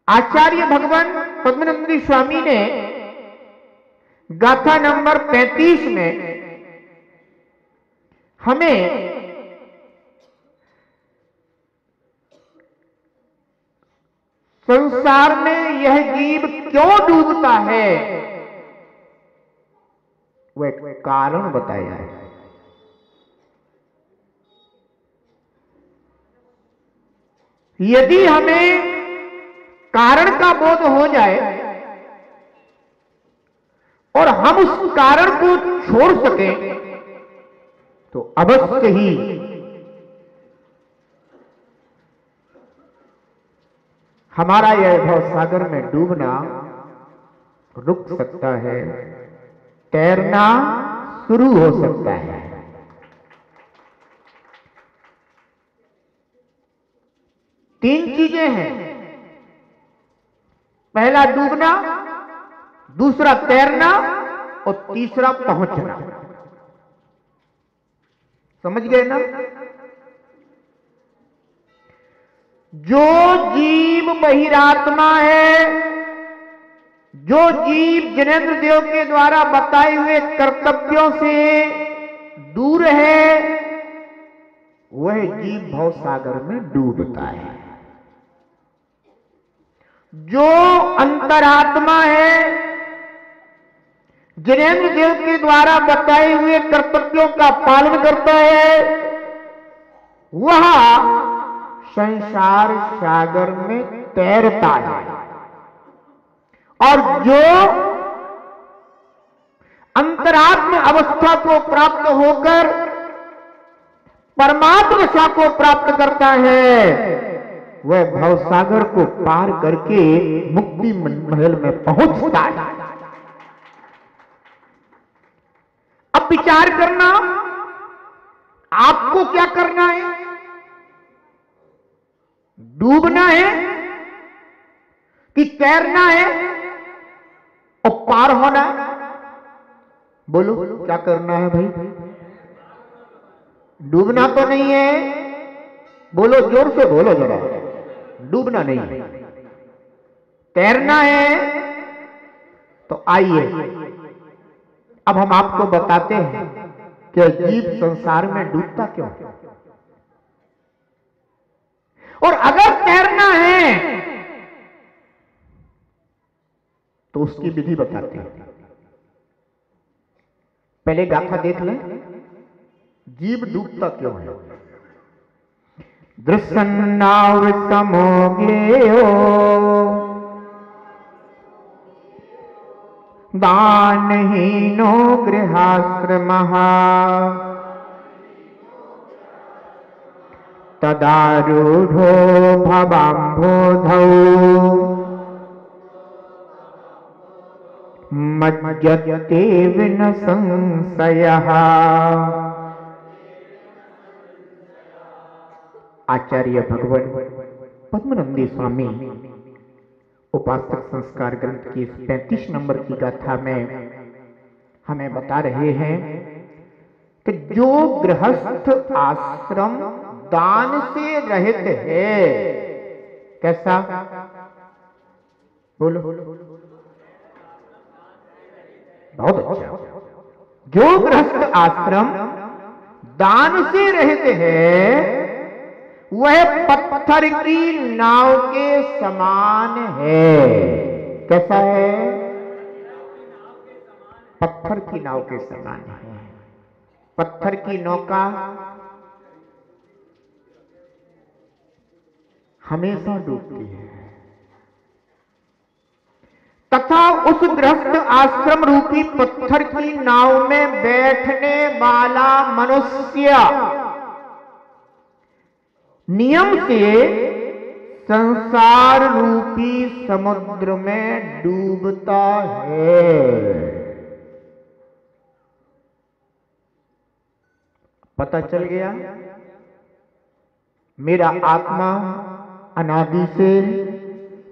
आचार्य भगवान पद्मनंदी स्वामी ने गाथा नंबर 35 में हमें संसार में यह जीव क्यों डूबता है वह कारण बताया है। यदि हमें कारण का बोध हो जाए और हम उस कारण को छोड़ सकें तो अवश्य ही हमारा यह भव सागर में डूबना रुक सकता है, तैरना शुरू हो सकता है। तीन चीजें हैं, पहला डूबना, दूसरा तैरना और तीसरा पहुंचना। समझ गए ना? जो जीव बहिरात्मा है, जो जीव जिनेंद्र देव के द्वारा बताए हुए कर्तव्यों से दूर है, वह जीव भव सागर में डूबता है। जो अंतरात्मा है, जिनेंद्र देव के द्वारा बताए हुए कर्तव्यों का पालन करता है, वह संसार सागर में तैरता है। और जो अंतरात्म अवस्था को प्राप्त होकर परमात्मा दशा को प्राप्त करता है, वह भवसागर को पार करके मुक्ति महल में पहुंचता है। अब विचार करना, आपको क्या करना है? डूबना है कि तैरना है और पार होना है? बोलो क्या करना है भाई? डूबना तो नहीं है, बोलो जोर से बोलो जरा। डूबना नहीं है, तैरना है। तो आइए अब हम आपको बताते हैं कि जीव संसार में डूबता क्यों है, और अगर तैरना है तो उसकी विधि बताते हैं। पहले गाथा देख लें, जीव डूबता क्यों है। दृश्यन्नावृतमोग्लेयो दानहीनो गृहाश्रमः तदारूढ़ो भवाम्भोधौ मज्जते विन संशयः। आचार्य भगवान पद्मनंदी स्वामी उपासक संस्कार ग्रंथ की 35 नंबर की गाथा में हमें बता रहे हैं कि जो गृहस्थ आश्रम दान से रहित है, कैसा? बोलो बहुत अच्छा। जो गृहस्थ आश्रम दान से रहित है, वह पत्थर की नाव के समान है। कैसा है? पत्थर की नाव के समान है। पत्थर की नौका हमेशा डूबती है, तथा उस गृहस्थ आश्रम रूपी पत्थर की नाव में बैठने वाला मनुष्य नियम से संसार रूपी समुद्र में डूबता है। पता चल गया? मेरा आत्मा अनादि से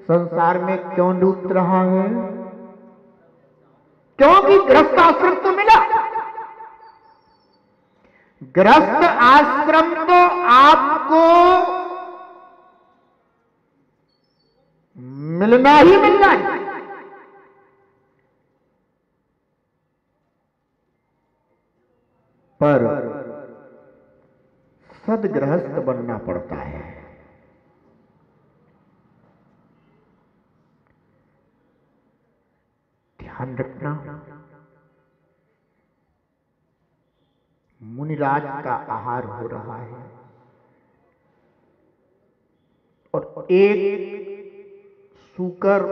संसार में क्यों डूब रहा है? क्योंकि गृहस्थ आश्रम तो मिला। गृहस्थ आश्रम तो आपको मिलना ही मिलना है। पर सदगृहस्थ बनना पड़ता है। ध्यान रखना, मुनिराज का आहार हो रहा है और एक सूकर,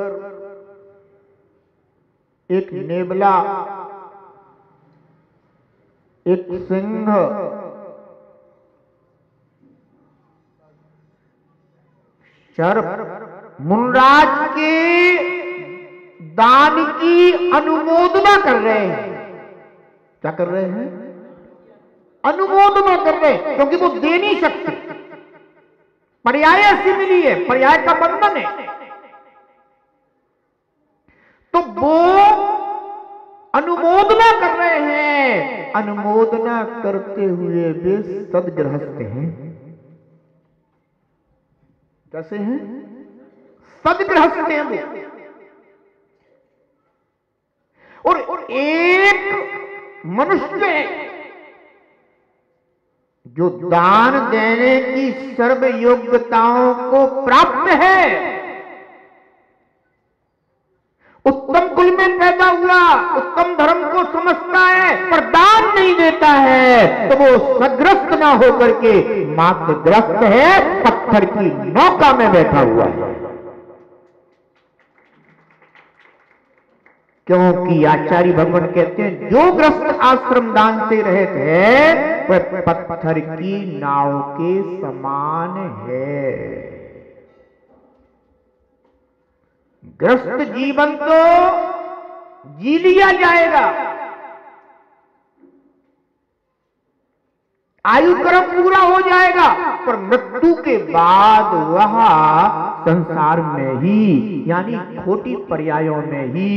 एक नेवला, एक सिंह, सर्प मुनिराज के दान की अनुमोदना कर रहे हैं। क्या कर रहे हैं? अनुमोदना कर रहे हैं, क्योंकि वो दे नहीं सकते, पर्याय ऐसी मिली है, पर्याय का बंधन है। तो वो अनुमोदना कर रहे हैं। अनुमोदना करते हुए वे सदगृहस्थ हैं। कैसे हैं? सदगृहस्थ हैं वो। और एक मनुष्य जो दान देने की सर्व योग्यताओं को प्राप्त है, उत्तम कुल में पैदा हुआ, उत्तम धर्म को समझता है, पर दान नहीं देता है, तो वो सदग्रस्त ना होकर के मातग्रस्त है, पत्थर की नौका में बैठा हुआ है। क्योंकि आचार्य भगवान कहते हैं जो ग्रस्त आश्रम दान से रहित है वह पत्थर की नाव के समान है। ग्रस्त जीवन तो जी लिया जाएगा, आयु क्रम पूरा हो जाएगा, पर मृत्यु के बाद वह संसार में ही, यानी खोटी पर्यायों में ही,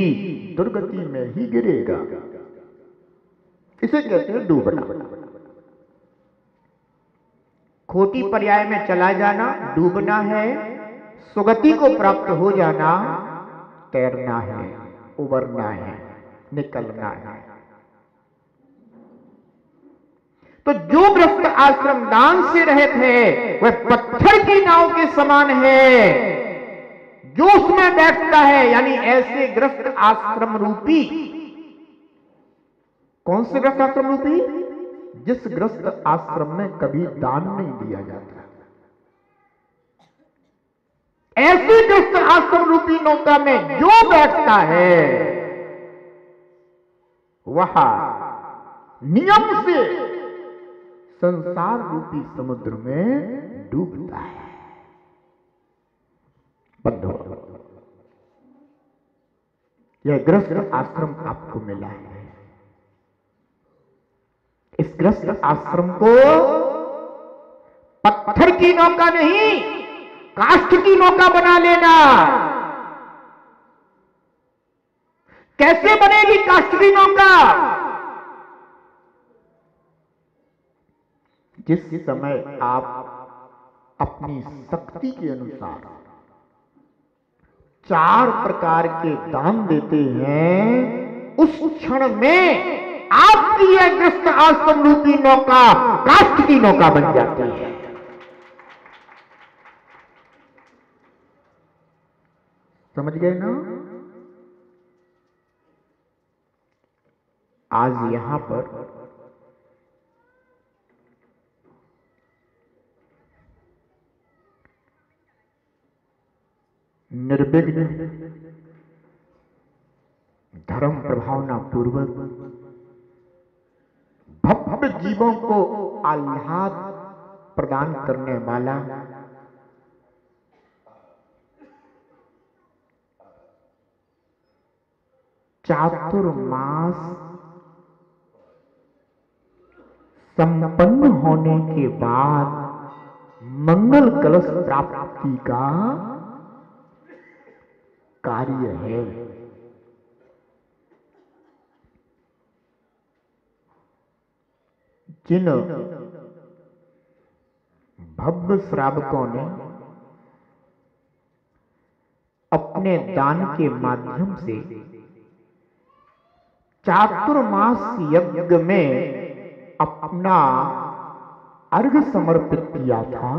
दुर्गति में ही गिरेगा। इसे कहते हैं डूबना। खोटी पर्याय में चला जाना डूबना है, सुगति को प्राप्त हो जाना तैरना है, उबरना है, निकलना है। तो जो ग्रस्त आश्रम दान से रहित है वह पत्थर की नाव के समान है, जो उसमें बैठता है। यानी ऐसे ग्रस्त आश्रम रूपी, कौन से ग्रस्त आश्रम रूपी? जिस ग्रस्त आश्रम में कभी दान नहीं दिया जाता, ऐसे ग्रस्त आश्रम रूपी नौका में जो बैठता है वह नियम से संसार रूपी समुद्र में डूबता है। बंधु, यह ग्रस्त आश्रम आपको मिला है। इस ग्रस्त आश्रम को पत्थर की नौका नहीं, काष्ठ की नौका बना लेना। कैसे बनेगी काष्ठ की नौका? जिस समय आप अपनी शक्ति के अनुसार 4 प्रकार के दान देते हैं, उस क्षण में आपकी यह ग्रस्त आश्रम रूपी नौका काष्ठ की नौका बन जाती है। समझ गए ना? आज यहां पर निर्विघ्न धर्म प्रभावना पूर्वक भव्य जीवों को आह्लाद प्रदान करने वाला चातुर्मास संपन्न होने के बाद मंगल कलश प्राप्ति का कार्य है। जिन भव्य श्रावकों ने अपने दान के माध्यम से चातुर्मास यज्ञ में अपना अर्घ समर्पित किया था,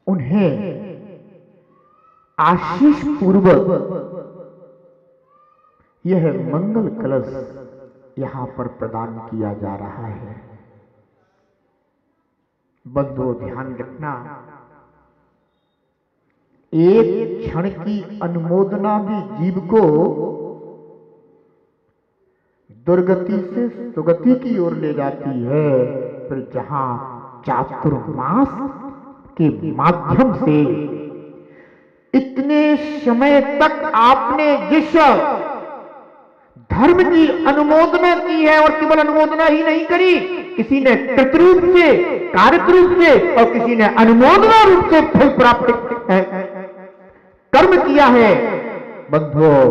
उन्हें आशीष पूर्वक यह मंगल कलश यहां पर प्रदान किया जा रहा है। बंधुओं, ध्यान रखना, एक क्षण की अनुमोदना भी जीव को दुर्गति से सुगति की ओर ले जाती है। फिर जहां चातुर्मास के माध्यम से इतने समय तक आपने जिस धर्म की अनुमोदना की है, और केवल अनुमोदना ही नहीं करी, किसी ने कृत रूप से, कार्यक रूप से, और किसी ने अनुमोदना रूप से फल प्राप्त कर्म किया है, बंधुओं,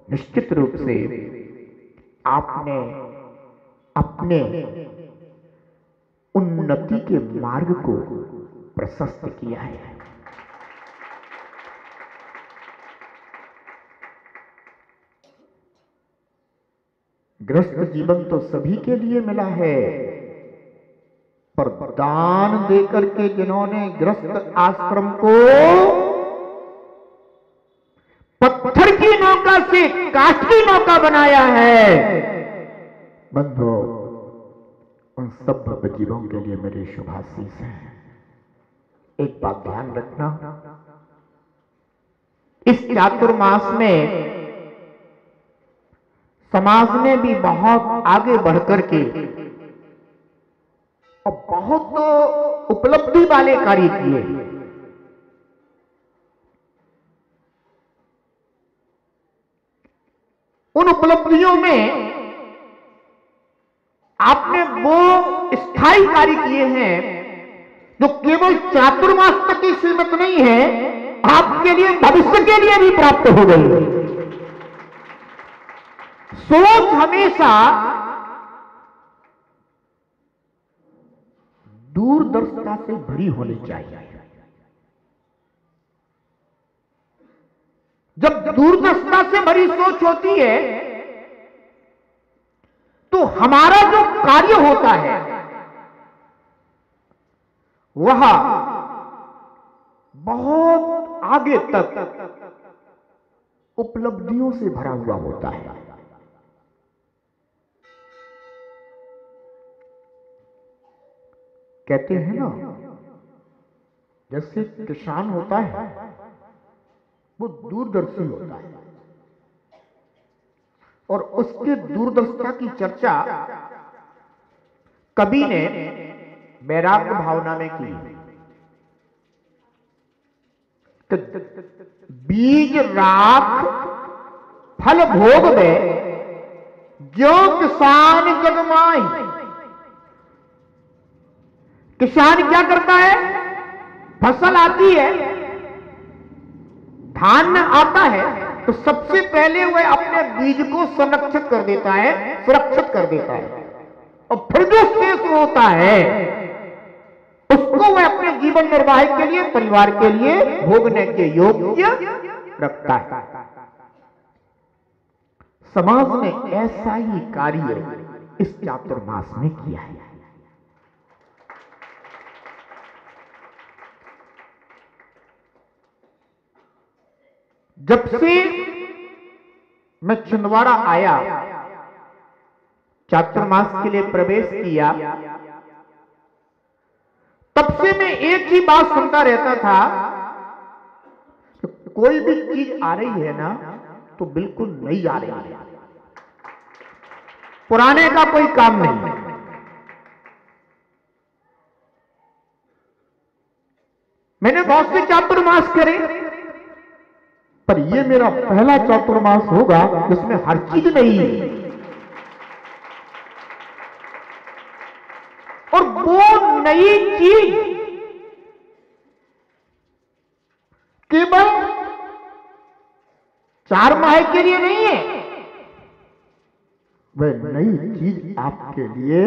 निश्चित रूप से आपने अपने उन्नति के मार्ग को प्रशस्त किया है। ग्रस्त जीवन तो सभी के लिए मिला है, पर दान देकर के जिन्होंने ग्रस्त आश्रम को पत्थर की नौका से काष्ठ की नौका बनाया है, बंधु, उन सब भव्य जीवों के लिए मेरे शुभाशीष हैं। एक बात ध्यान रखना, इस चातुर्मास में समाज ने भी बहुत आगे बढ़कर के और बहुत उपलब्धि वाले कार्य किए। उन उपलब्धियों में आपने वो स्थायी कार्य किए हैं जो केवल चातुर्मास तक ही सीमित नहीं है, आपके लिए भविष्य के लिए भी प्राप्त हो गई। सोच हमेशा दूरदर्शिता से भरी होनी चाहिए। जब दूरदर्शिता से भरी सोच होती है तो हमारा जो कार्य होता है वह बहुत आगे तक उपलब्धियों से भरा हुआ होता है। कहते हैं ना, जैसे किसान होता है वो दूरदर्शी होता है, और उसके दूरदर्शिता की चर्चा कवि ने वैराग्य भावना में की। बीज राख फल भोग में जो किसान जगमाई। किसान क्या करता है? फसल आती है, धान आता है, तो सबसे पहले वह अपने बीज को संरक्षित कर देता है, सुरक्षित कर देता है, और फिर जो शेष होता है उसको वह अपने जीवन निर्वाह के लिए, परिवार के लिए भोगने के योग्य रखता है। समाज ने ऐसा ही कार्य इस चातुर्मास में किया है। जब से मैं छिंदवाड़ा आया, चातुर्मास के लिए प्रवेश किया, तब से मैं एक ही बात सुनता रहता था कि कोई भी चीज आ रही है ना तो बिल्कुल नई आ रही है, पुराने का कोई काम नहीं। मैंने बहुत से चातुर्मास करे, पर यह मेरा पहला चातुर्मास होगा जिसमें हर चीज नई है, और वो नई चीज केवल 4 माह के लिए नहीं है, वह नई चीज आपके लिए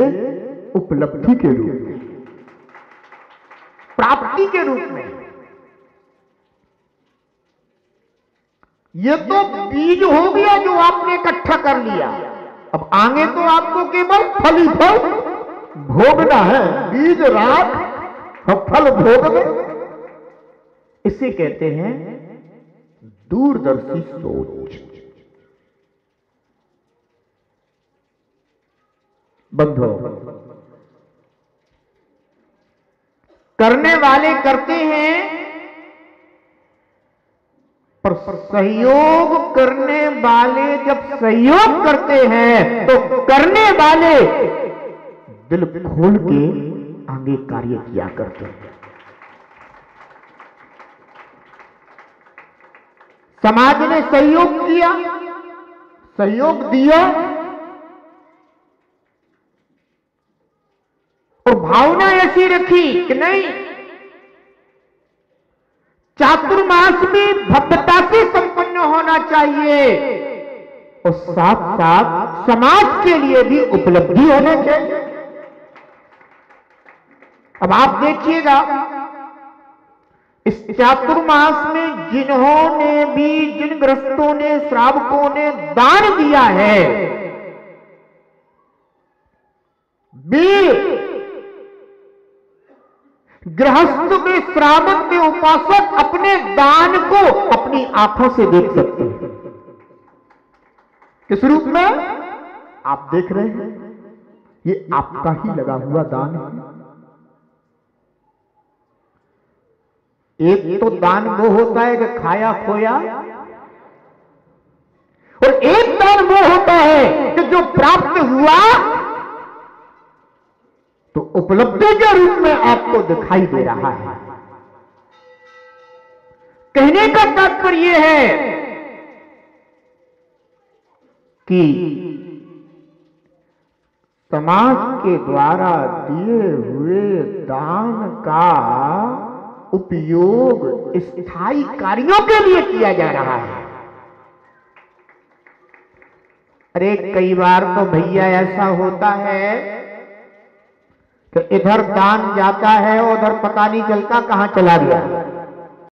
उपलब्धि के रूप में, प्राप्ति के रूप में। ये तो बीज हो गया जो आपने इकट्ठा कर लिया। अब आगे तो आपको केवल फल ही फल भोगना है। बीज राख और फल भोग। इसे कहते हैं दूरदर्शी सोच। बंधुओं, करने वाले करते हैं, पर सहयोग करने वाले जब सहयोग करते हैं तो करने वाले दिल खोल के आगे कार्य किया करते हैं। समाज ने सहयोग किया, सहयोग दिया, और भावना ऐसी रखी कि नहीं, चातुर्मास में भव्यता से संपन्न होना चाहिए और साथ साथ समाज के लिए भी उपलब्धि होना चाहिए। अब आप देखिएगा, इस चातुर्मास में जिन्होंने भी, जिन गृहस्थों ने, श्रावकों ने दान दिया है, वे गृहस्थ में, श्रावक में, उपासक अपने दान को अपनी आंखों से देख सकते हैं। किस रूप में? आप देख रहे हैं, ये आपका ही लगा हुआ दान है। एक तो दान वो होता है कि खाया खोया, और एक दान वो होता है कि जो प्राप्त हुआ तो उपलब्धि के रूप में आपको दिखाई दे रहा है। कहने का तात्पर्य है कि समाज के द्वारा दिए हुए दान का उपयोग स्थायी कार्यों के लिए किया जा रहा है। अरे कई बार तो भैया ऐसा होता है कि इधर दान जाता है, उधर पता नहीं चलता कहां चला गया।